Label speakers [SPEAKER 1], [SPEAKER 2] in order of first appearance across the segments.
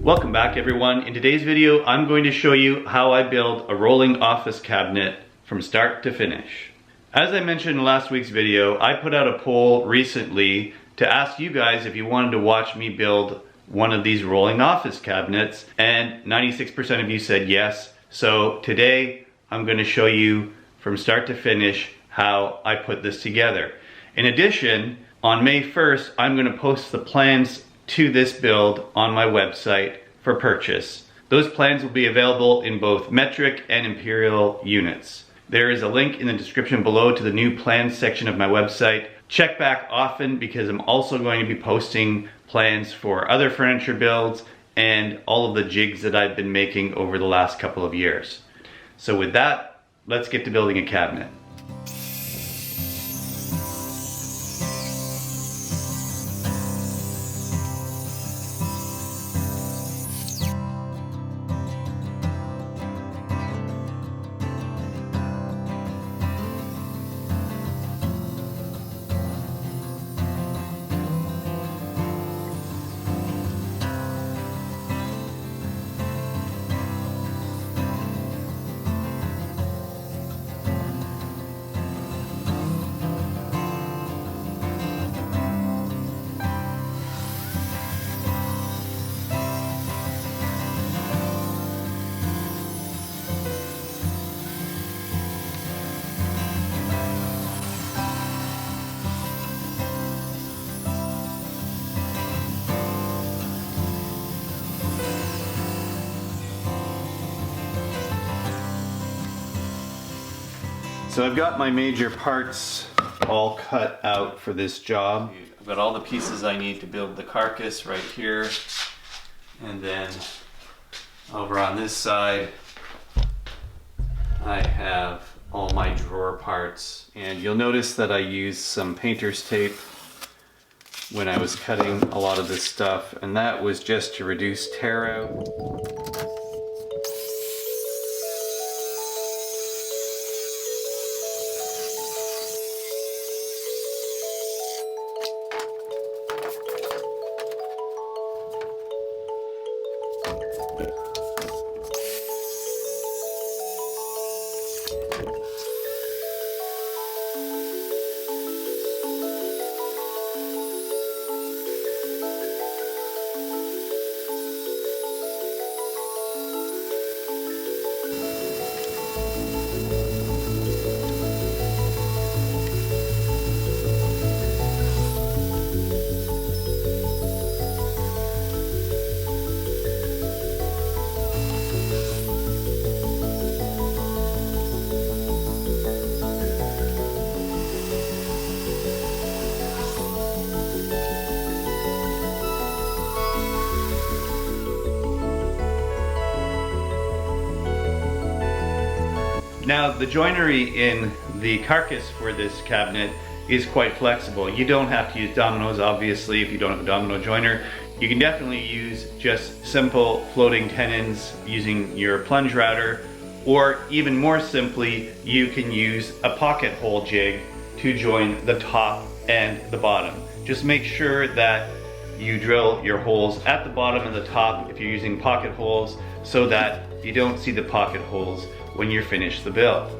[SPEAKER 1] Welcome back everyone. In today's video, I'm going to show you how I build a rolling office cabinet from start to finish. As I mentioned in last week's video, I put out a poll recently to ask you guys if you wanted to watch me build one of these rolling office cabinets, and 96% of you said yes. So today, I'm going to show you from start to finish how I put this together. In addition, on May 1st, I'm going to post the plans to this build on my website for purchase. Those plans will be available in both metric and imperial units. There is a link in the description below to the new plans section of my website. Check back often because I'm also going to be posting plans for other furniture builds and all of the jigs that I've been making over the last couple of years. So with that, let's get to building a cabinet. So I've got my major parts all cut out for this job. I've got all the pieces I need to build the carcass right here. And then over on this side, I have all my drawer parts. And you'll notice that I used some painter's tape when I was cutting a lot of this stuff. And that was just to reduce tear out. Now, the joinery in the carcass for this cabinet is quite flexible. You don't have to use dominoes, obviously, if you don't have a domino joiner. You can definitely use just simple floating tenons using your plunge router, or even more simply, you can use a pocket hole jig to join the top and the bottom. Just make sure that you drill your holes at the bottom and the top if you're using pocket holes, so that you don't see the pocket holes when you're finished the build.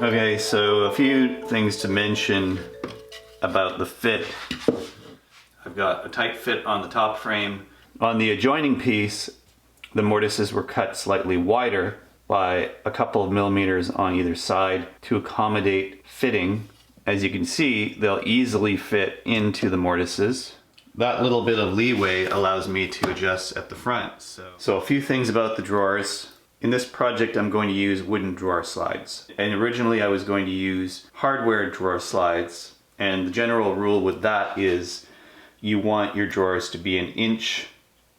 [SPEAKER 1] Okay, so a few things to mention about the fit. I've got a tight fit on the top frame. On the adjoining piece, the mortises were cut slightly wider by a couple of millimeters on either side to accommodate fitting. As you can see, they'll easily fit into the mortises. That little bit of leeway allows me to adjust at the front. So a few things about the drawers. In this project, I'm going to use wooden drawer slides. And originally I was going to use hardware drawer slides. And the general rule with that is you want your drawers to be an inch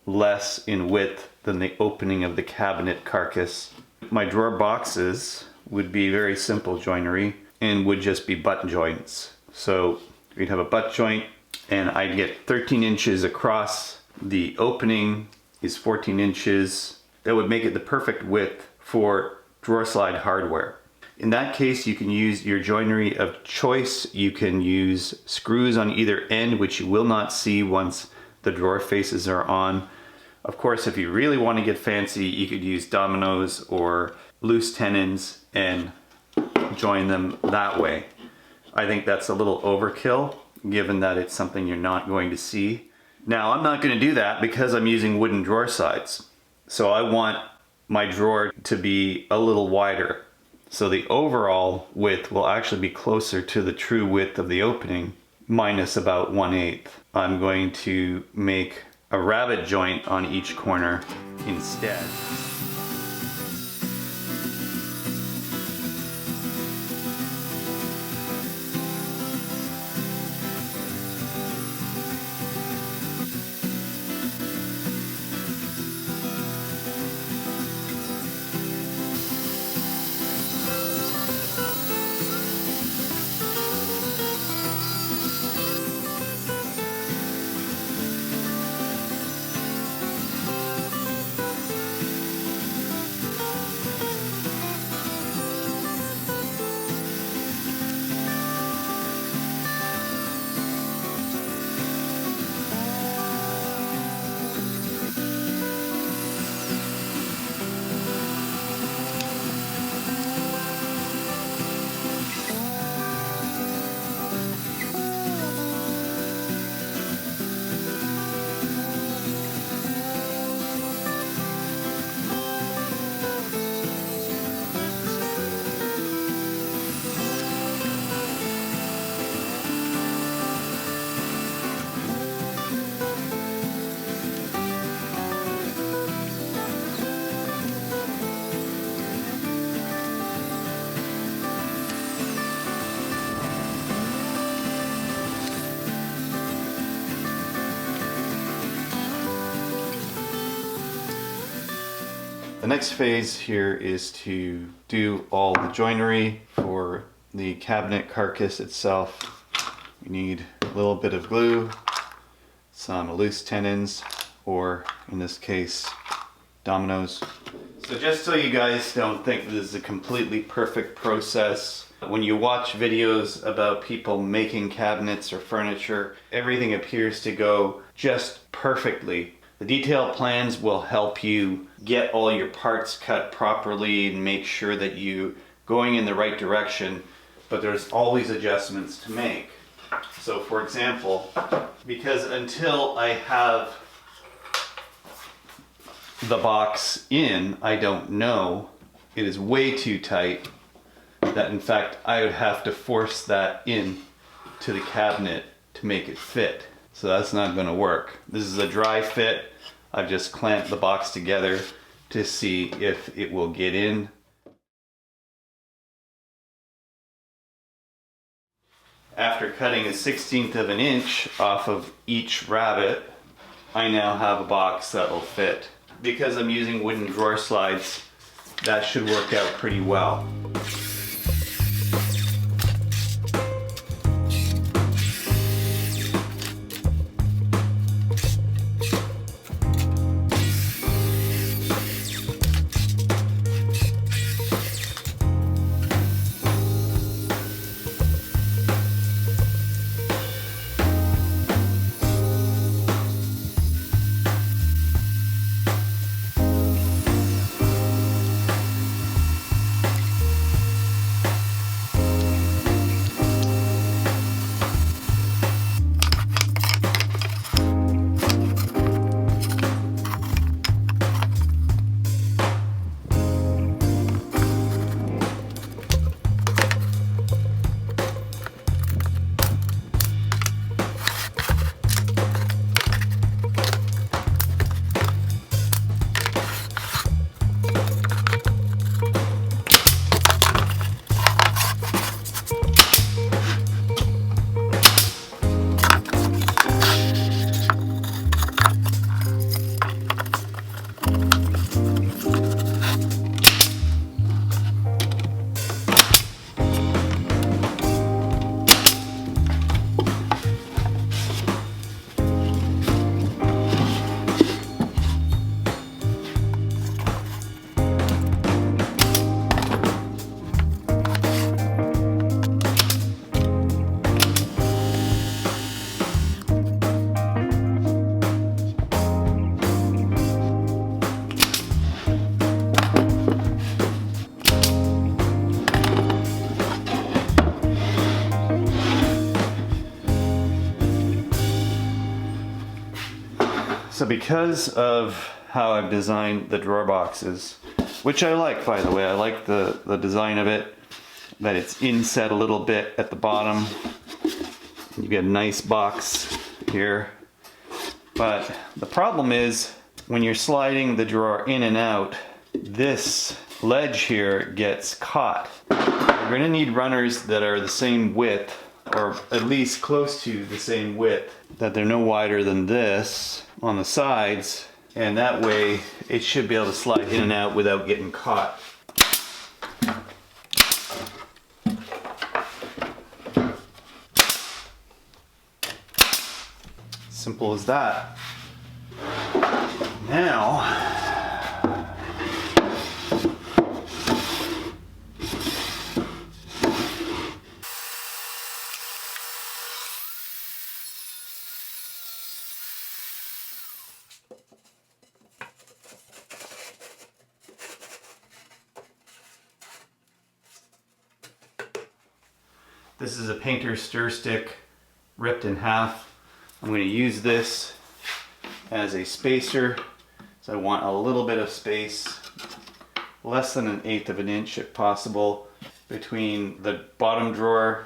[SPEAKER 1] less in width than the opening of the cabinet carcass. My drawer boxes would be very simple joinery and would just be butt joints. So we'd have a butt joint and I'd get 13 inches across. The opening is 14 inches. That would make it the perfect width for drawer slide hardware. In that case, you can use your joinery of choice. You can use screws on either end, which you will not see once the drawer faces are on. Of course, if you really want to get fancy, you could use dominoes or loose tenons and join them that way. I think that's a little overkill, given that it's something you're not going to see. Now, I'm not going to do that because I'm using wooden drawer sides. So I want my drawer to be a little wider. So the overall width will actually be closer to the true width of the opening, minus about 1/8. I'm going to make a rabbet joint on each corner instead. The next phase here is to do all the joinery for the cabinet carcass itself. We need a little bit of glue, some loose tenons, or in this case, dominoes. So just so you guys don't think this is a completely perfect process, when you watch videos about people making cabinets or furniture, everything appears to go just perfectly. The detailed plans will help you get all your parts cut properly and make sure that you're going in the right direction, but there's always adjustments to make. So for example, because until I have the box in, I don't know, it is way too tight, that in fact I would have to force that in to the cabinet to make it fit. So that's not going to work. This is a dry fit. I've just clamped the box together to see if it will get in. After cutting 1/16 of an inch off of each rabbet, I now have a box that will fit. Because I'm using wooden drawer slides, that should work out pretty well. because of how I've designed the drawer boxes, which I like, by the way, I like the design of it, that it's inset a little bit at the bottom. You get a nice box here. But the problem is when you're sliding the drawer in and out, this ledge here gets caught. You're going to need runners that are the same width, or at least close to the same width, that they're no wider than this on the sides, and that way it should be able to slide in and out without getting caught. Simple as that. Now, this is a painter's stir stick ripped in half. I'm going to use this as a spacer, so I want a little bit of space, less than 1/8 of an inch if possible, between the bottom drawer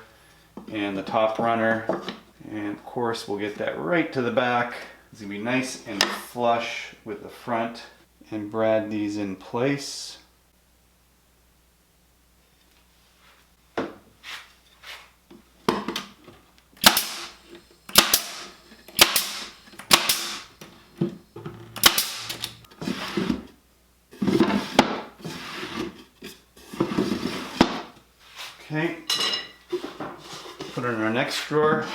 [SPEAKER 1] and the top runner. And of course we'll get that right to the back. It's going to be nice and flush with the front, and brad these in place. Okay, put it in our next drawer.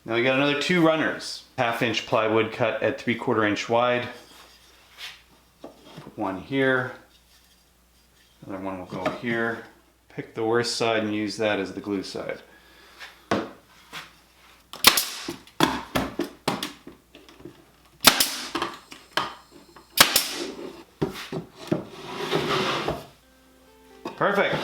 [SPEAKER 1] Now we got another 2 runners. 1/2 inch plywood cut at 3/4 inch wide. Put one here. Another one will go here. Pick the worst side and use that as the glue side. Perfect.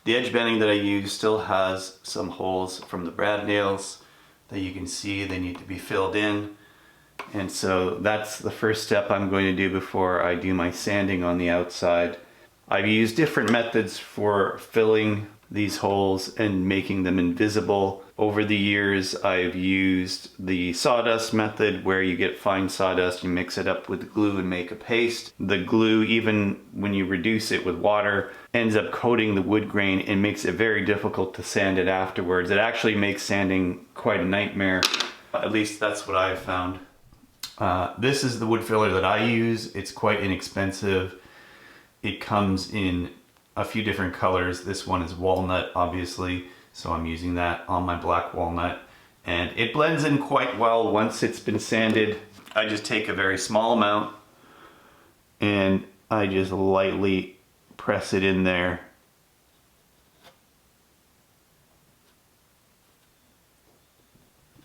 [SPEAKER 1] The edge banding that I use still has some holes from the brad nails that you can see they need to be filled in. And so that's the first step I'm going to do before I do my sanding on the outside. I've used different methods for filling these holes and making them invisible. Over the years, I've used the sawdust method where you get fine sawdust, you mix it up with glue and make a paste. The glue, even when you reduce it with water, ends up coating the wood grain and makes it very difficult to sand it afterwards. It actually makes sanding quite a nightmare. At least that's what I've found. This is the wood filler that I use. It's quite inexpensive. It comes in a few different colors. This one is walnut, obviously, so I'm using that on my black walnut. And it blends in quite well once it's been sanded. I just take a very small amount and I just lightly press it in there.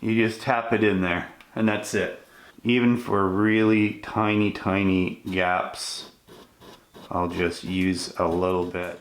[SPEAKER 1] You just tap it in there and that's it. Even for really tiny gaps, I'll just use a little bit.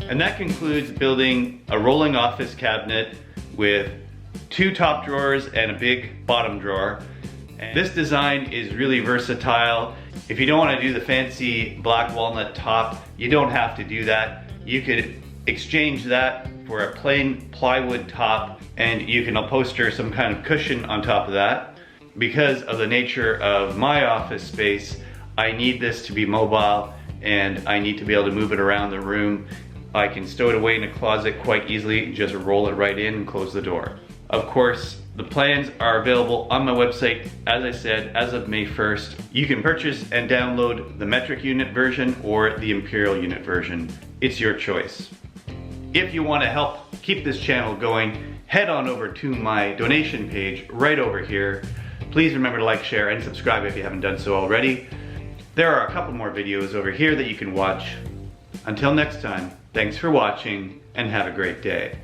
[SPEAKER 1] And that concludes building a rolling office cabinet with 2 top drawers and a big bottom drawer. And this design is really versatile. If you don't want to do the fancy black walnut top, you don't have to do that. You could exchange that for a plain plywood top, and you can upholster some kind of cushion on top of that. Because of the nature of my office space, I need this to be mobile and I need to be able to move it around the room. I can stow it away in a closet quite easily, just roll it right in and close the door. Of course, the plans are available on my website, as I said, as of May 1st. You can purchase and download the metric unit version or the imperial unit version. It's your choice. If you want to help keep this channel going, head on over to my donation page right over here. Please remember to like, share, and subscribe if you haven't done so already. There are a couple more videos over here that you can watch. Until next time, thanks for watching and have a great day.